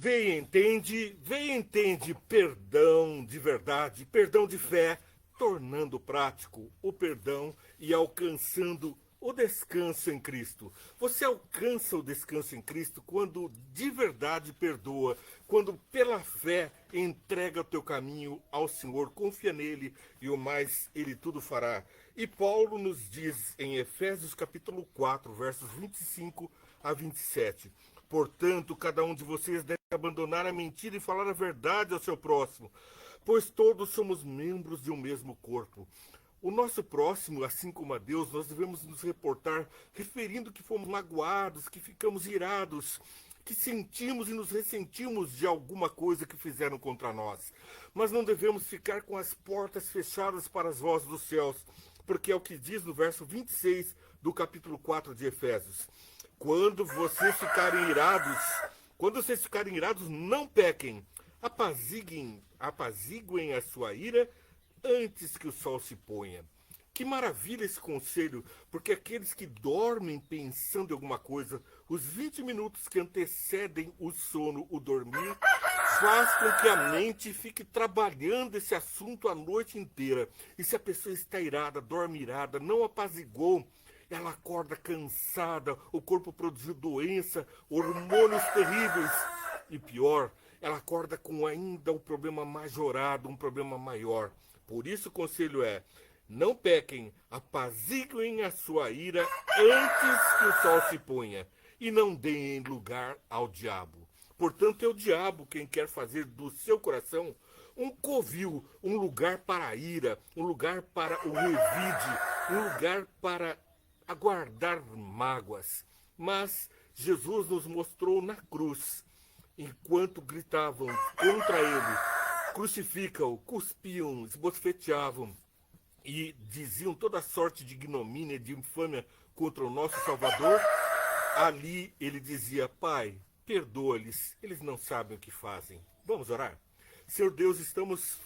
Vê e entende perdão de verdade, perdão de fé, tornando prático o perdão e alcançando o descanso em Cristo. Você alcança o descanso em Cristo quando de verdade perdoa, quando pela fé entrega o teu caminho ao Senhor, confia nele e o mais ele tudo fará. E Paulo nos diz em Efésios capítulo 4, versos 25 a 27. Portanto, cada um de vocês deve abandonar a mentira e falar a verdade ao seu próximo, pois todos somos membros de um mesmo corpo. O nosso próximo, assim como a Deus, nós devemos nos reportar referindo que fomos magoados, que ficamos irados, que sentimos e nos ressentimos de alguma coisa que fizeram contra nós. Mas não devemos ficar com as portas fechadas para as vozes dos céus, porque é o que diz no verso 26 do capítulo 4 de Efésios. Quando vocês ficarem irados, não pequem. Apaziguem a sua ira antes que o sol se ponha. Que maravilha esse conselho, porque aqueles que dormem pensando em alguma coisa, os 20 minutos que antecedem o sono, o dormir, faz com que a mente fique trabalhando esse assunto a noite inteira. E se a pessoa está irada, dorme irada, não apazigou, ela acorda cansada, o corpo produziu doença, hormônios terríveis. E pior, ela acorda com ainda um problema majorado, um problema maior. Por isso o conselho é: não pequem, apaziguem a sua ira antes que o sol se ponha, e não deem lugar ao diabo. Portanto, é o diabo quem quer fazer do seu coração um covil, um lugar para a ira, um lugar para o revide, um lugar para aguardar mágoas. Mas Jesus nos mostrou na cruz, enquanto gritavam contra ele, crucifica-o, cuspiam, esbofeteavam e diziam toda sorte de ignomínia, de infâmia contra o nosso Salvador. Ali ele dizia: Pai, perdoa-lhes, eles não sabem o que fazem. Vamos orar? Senhor Deus, estamos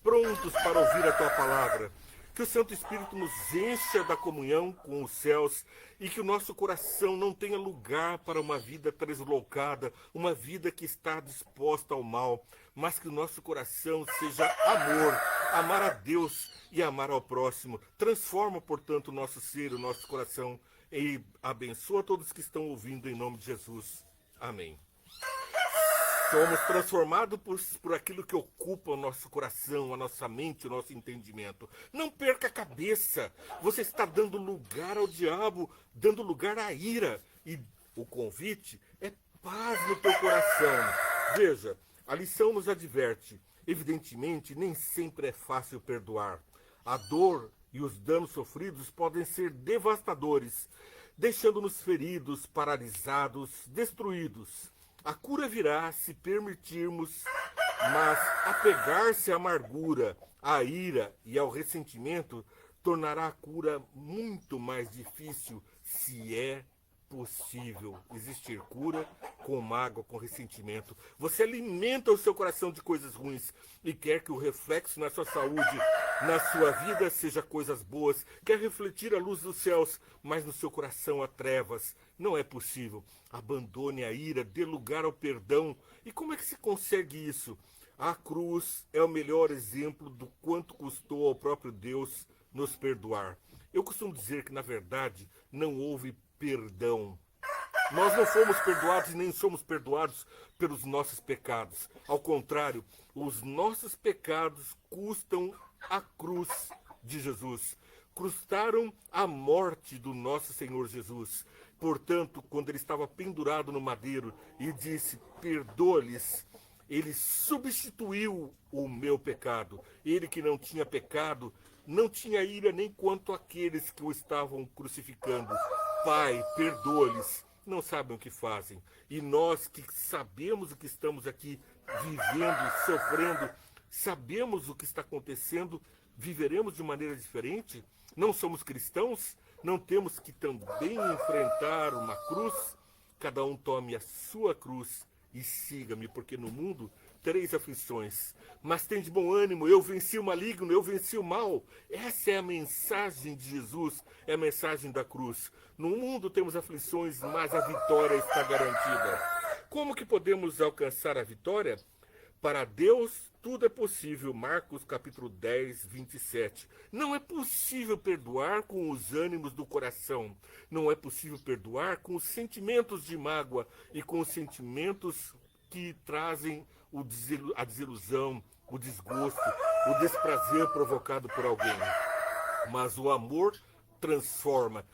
prontos para ouvir a tua palavra. Que o Santo Espírito nos encha da comunhão com os céus e que o nosso coração não tenha lugar para uma vida deslocada, uma vida que está disposta ao mal, mas que o nosso coração seja amor, amar a Deus e amar ao próximo. Transforma, portanto, o nosso ser, o nosso coração e abençoa todos que estão ouvindo em nome de Jesus. Amém. Somos transformados por aquilo que ocupa o nosso coração, a nossa mente, o nosso entendimento. Não perca a cabeça. Você está dando lugar ao diabo, dando lugar à ira. E o convite é paz no teu coração. Veja, a lição nos adverte. Evidentemente, nem sempre é fácil perdoar. A dor e os danos sofridos podem ser devastadores, deixando-nos feridos, paralisados, destruídos. A cura virá se permitirmos, mas apegar-se à amargura, à ira e ao ressentimento tornará a cura muito mais difícil, se é possível existir cura com mágoa, com ressentimento. Você alimenta o seu coração de coisas ruins e quer que o reflexo na sua saúde, na sua vida, seja coisas boas. Quer refletir a luz dos céus, mas no seu coração há trevas. Não é possível. Abandone a ira, dê lugar ao perdão. E como é que se consegue isso? A cruz é o melhor exemplo do quanto custou ao próprio Deus nos perdoar. Eu costumo dizer que, na verdade, não houve perdão. Nós não fomos perdoados e nem somos perdoados pelos nossos pecados. Ao contrário, os nossos pecados custam a cruz de Jesus. Custaram a morte do nosso Senhor Jesus. Portanto, quando ele estava pendurado no madeiro e disse: perdoa-lhes, ele substituiu o meu pecado. Ele que não tinha pecado, não tinha ira nem quanto aqueles que o estavam crucificando. Pai, perdoa-lhes, não sabem o que fazem. E nós que sabemos o que estamos aqui vivendo, sofrendo, sabemos o que está acontecendo, viveremos de maneira diferente? Não somos cristãos? Não temos que também enfrentar uma cruz? Cada um tome a sua cruz e siga-me, porque no mundo tereis aflições. Mas tem de bom ânimo, eu venci o maligno, eu venci o mal. Essa é a mensagem de Jesus, é a mensagem da cruz. No mundo temos aflições, mas a vitória está garantida. Como que podemos alcançar a vitória? Para Deus, tudo é possível. Marcos capítulo 10, 27. Não é possível perdoar com os ânimos do coração. Não é possível perdoar com os sentimentos de mágoa e com os sentimentos que trazem a desilusão, o desgosto, o desprazer provocado por alguém. Mas o amor transforma.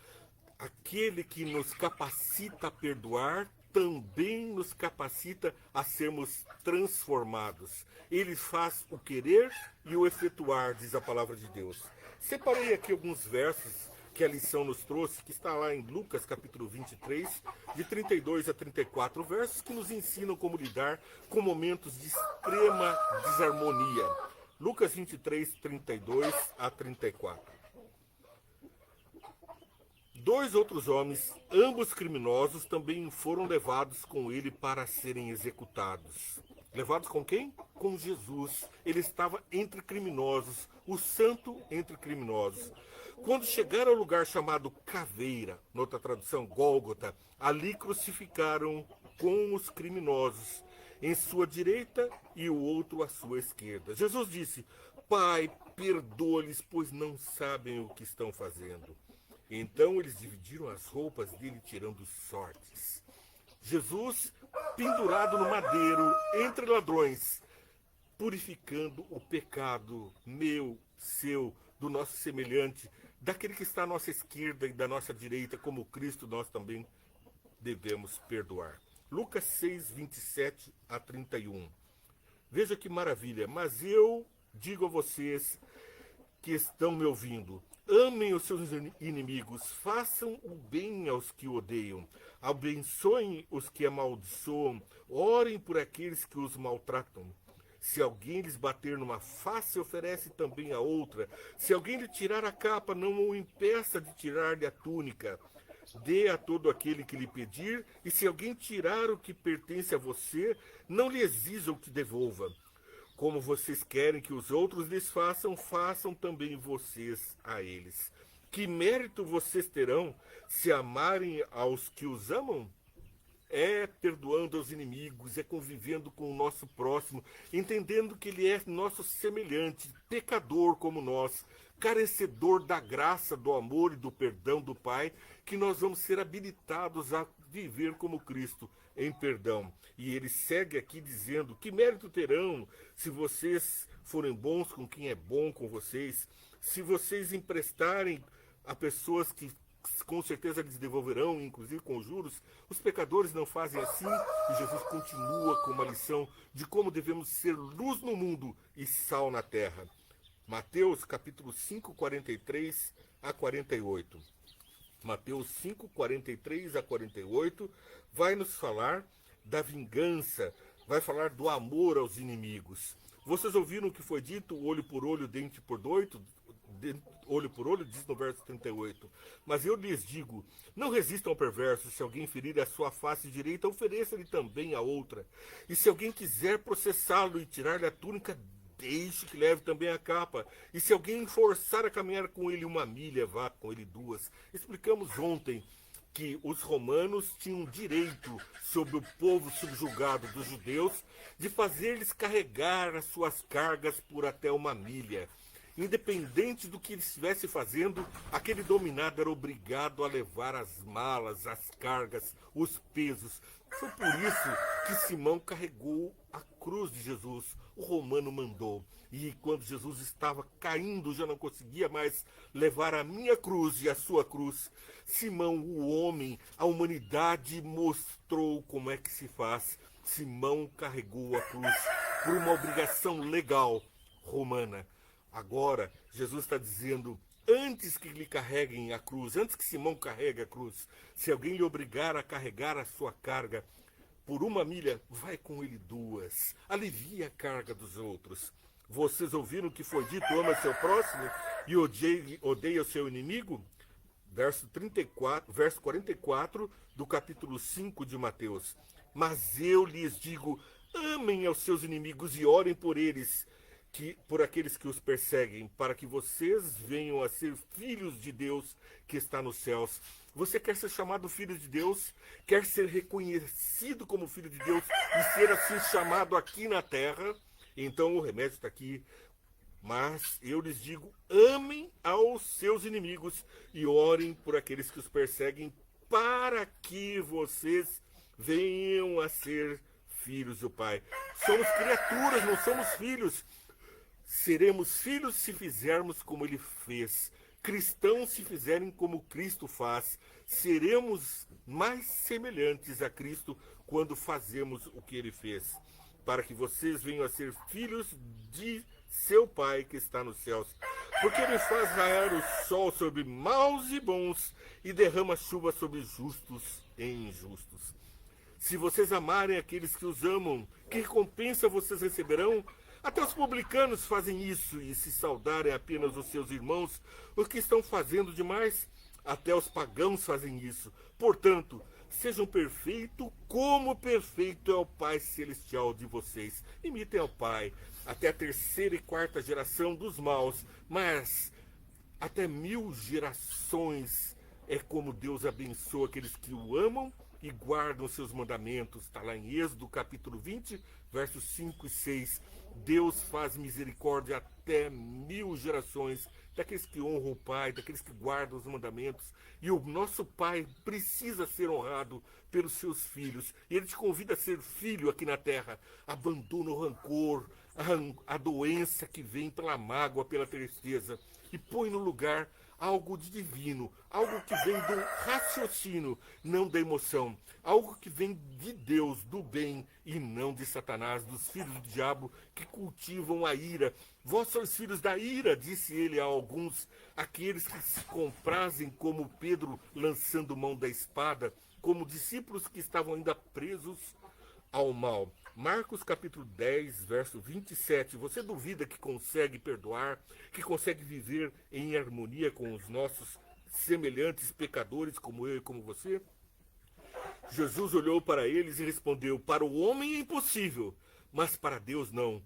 Aquele que nos capacita a perdoar também nos capacita a sermos transformados. Ele faz o querer e o efetuar, diz a palavra de Deus. Separei aqui alguns versos que a lição nos trouxe, que está lá em Lucas capítulo 23, de 32 a 34, versos que nos ensinam como lidar com momentos de extrema desarmonia. Lucas 23, 32 a 34. Dois outros homens, ambos criminosos, também foram levados com ele para serem executados. Levados com quem? Com Jesus. Ele estava entre criminosos, o santo entre criminosos. Quando chegaram ao lugar chamado Caveira, noutra tradução Gólgota, ali crucificaram com os criminosos, em sua direita e o outro à sua esquerda. Jesus disse: Pai, perdoa-lhes, pois não sabem o que estão fazendo. Então eles dividiram as roupas dele, tirando sortes. Jesus, pendurado no madeiro, entre ladrões, purificando o pecado meu, seu, do nosso semelhante, daquele que está à nossa esquerda e da nossa direita, como Cristo nós também devemos perdoar. Lucas 6, 27 a 31. Veja que maravilha, mas eu digo a vocês que estão me ouvindo: amem os seus inimigos, façam o bem aos que odeiam, abençoem os que amaldiçoam, orem por aqueles que os maltratam. Se alguém lhes bater numa face, oferece também a outra. Se alguém lhe tirar a capa, não o impeça de tirar-lhe a túnica. Dê a todo aquele que lhe pedir, e se alguém tirar o que pertence a você, não lhe exija o que devolva. Como vocês querem que os outros lhes façam, façam também vocês a eles. Que mérito vocês terão se amarem aos que os amam? É perdoando aos inimigos, é convivendo com o nosso próximo, entendendo que ele é nosso semelhante, pecador como nós, carecedor da graça, do amor e do perdão do Pai, que nós vamos ser habilitados a viver como Cristo, em perdão. E ele segue aqui dizendo: que mérito terão se vocês forem bons com quem é bom com vocês, se vocês emprestarem a pessoas que com certeza lhes devolverão, inclusive com juros. Os pecadores não fazem assim, e Jesus continua com uma lição de como devemos ser luz no mundo e sal na terra. Mateus capítulo 5, 43 a 48. Mateus 5, 43 a 48 vai nos falar da vingança, vai falar do amor aos inimigos. Vocês ouviram o que foi dito, olho por olho, dente por olho por olho, diz no verso 38. Mas eu lhes digo, não resistam ao perverso. Se alguém ferir a sua face direita, ofereça-lhe também a outra. E se alguém quiser processá-lo e tirar-lhe a túnica, deixe que leve também a capa. E se alguém forçar a caminhar com ele 1 milha, vá com ele 2. Explicamos ontem que os romanos tinham direito sobre o povo subjugado dos judeus de fazer-lhes carregar as suas cargas por até 1 milha. Independente do que ele estivesse fazendo, aquele dominado era obrigado a levar as malas, as cargas, os pesos. Foi por isso que Simão carregou a cruz de Jesus. O romano mandou. E quando Jesus estava caindo, já não conseguia mais levar a minha cruz e a sua cruz. Simão, o homem, a humanidade mostrou como é que se faz. Simão carregou a cruz por uma obrigação legal romana. Agora, Jesus está dizendo, antes que lhe carreguem a cruz, antes que Simão carregue a cruz, se alguém lhe obrigar a carregar a sua carga por 1 milha, vai com ele 2. Alivia a carga dos outros. Vocês ouviram o que foi dito, ama seu próximo e odeia o seu inimigo? Verso 44 do capítulo 5 de Mateus. Mas eu lhes digo, amem aos seus inimigos e orem por eles, por aqueles que os perseguem, para que vocês venham a ser filhos de Deus que está nos céus. Você quer ser chamado filho de Deus? Quer ser reconhecido como filho de Deus e ser assim chamado aqui na terra? Então o remédio está aqui. Mas eu lhes digo, amem aos seus inimigos e orem por aqueles que os perseguem, para que vocês venham a ser filhos do Pai. Somos criaturas, não somos filhos. Seremos filhos se fizermos como Ele fez. Cristãos se fizerem como Cristo faz. Seremos mais semelhantes a Cristo quando fazemos o que Ele fez. Para que vocês venham a ser filhos de seu Pai que está nos céus. Porque Ele faz raiar o sol sobre maus e bons e derrama chuva sobre justos e injustos. Se vocês amarem aqueles que os amam, que recompensa vocês receberão? Até os publicanos fazem isso, e se saudarem apenas os seus irmãos, os que estão fazendo demais, até os pagãos fazem isso. Portanto, sejam perfeitos como perfeito é o Pai Celestial de vocês. Imitem ao Pai, até a terceira e quarta geração dos maus, mas até 1000 gerações é como Deus abençoa aqueles que o amam e guardam seus mandamentos. Está lá em Êxodo capítulo 20, versos 5 e 6. Deus faz misericórdia até 1000 gerações daqueles que honram o Pai, daqueles que guardam os mandamentos. E o nosso Pai precisa ser honrado pelos seus filhos. E Ele te convida a ser filho aqui na terra. Abandona o rancor, a doença que vem pela mágoa, pela tristeza. E põe no lugar algo de divino, algo que vem do raciocínio, não da emoção, algo que vem de Deus, do bem, e não de Satanás, dos filhos do diabo que cultivam a ira. Vós sois filhos da ira, disse ele a alguns, aqueles que se comprazem como Pedro lançando mão da espada, como discípulos que estavam ainda presos ao mal. Marcos capítulo 10, verso 27. Você duvida que consegue perdoar, que consegue viver em harmonia com os nossos semelhantes pecadores como eu e como você? Jesus olhou para eles e respondeu, para o homem é impossível, mas para Deus não.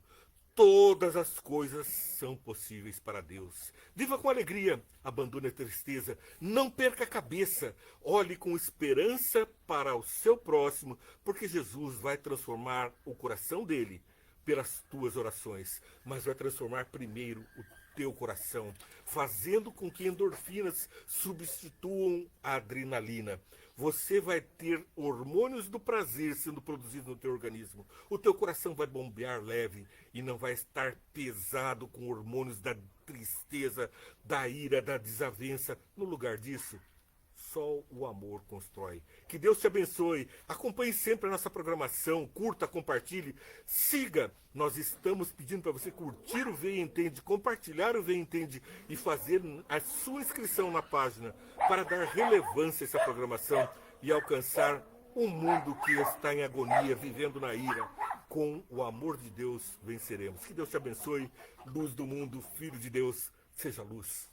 Todas as coisas são possíveis para Deus. Viva com alegria, abandone a tristeza, não perca a cabeça, olhe com esperança para o seu próximo, porque Jesus vai transformar o coração dele pelas tuas orações, mas vai transformar primeiro o teu coração, fazendo com que endorfinas substituam a adrenalina. Você vai ter hormônios do prazer sendo produzidos no teu organismo. O teu coração vai bombear leve e não vai estar pesado com hormônios da tristeza, da ira, da desavença. No lugar disso, só o amor constrói. Que Deus te abençoe. Acompanhe sempre a nossa programação. Curta, compartilhe, siga. Nós estamos pedindo para você curtir o Vem e Entende, compartilhar o Vem e Entende e fazer a sua inscrição na página para dar relevância a essa programação e alcançar um mundo que está em agonia, vivendo na ira. Com o amor de Deus venceremos. Que Deus te abençoe. Luz do mundo, Filho de Deus, seja luz.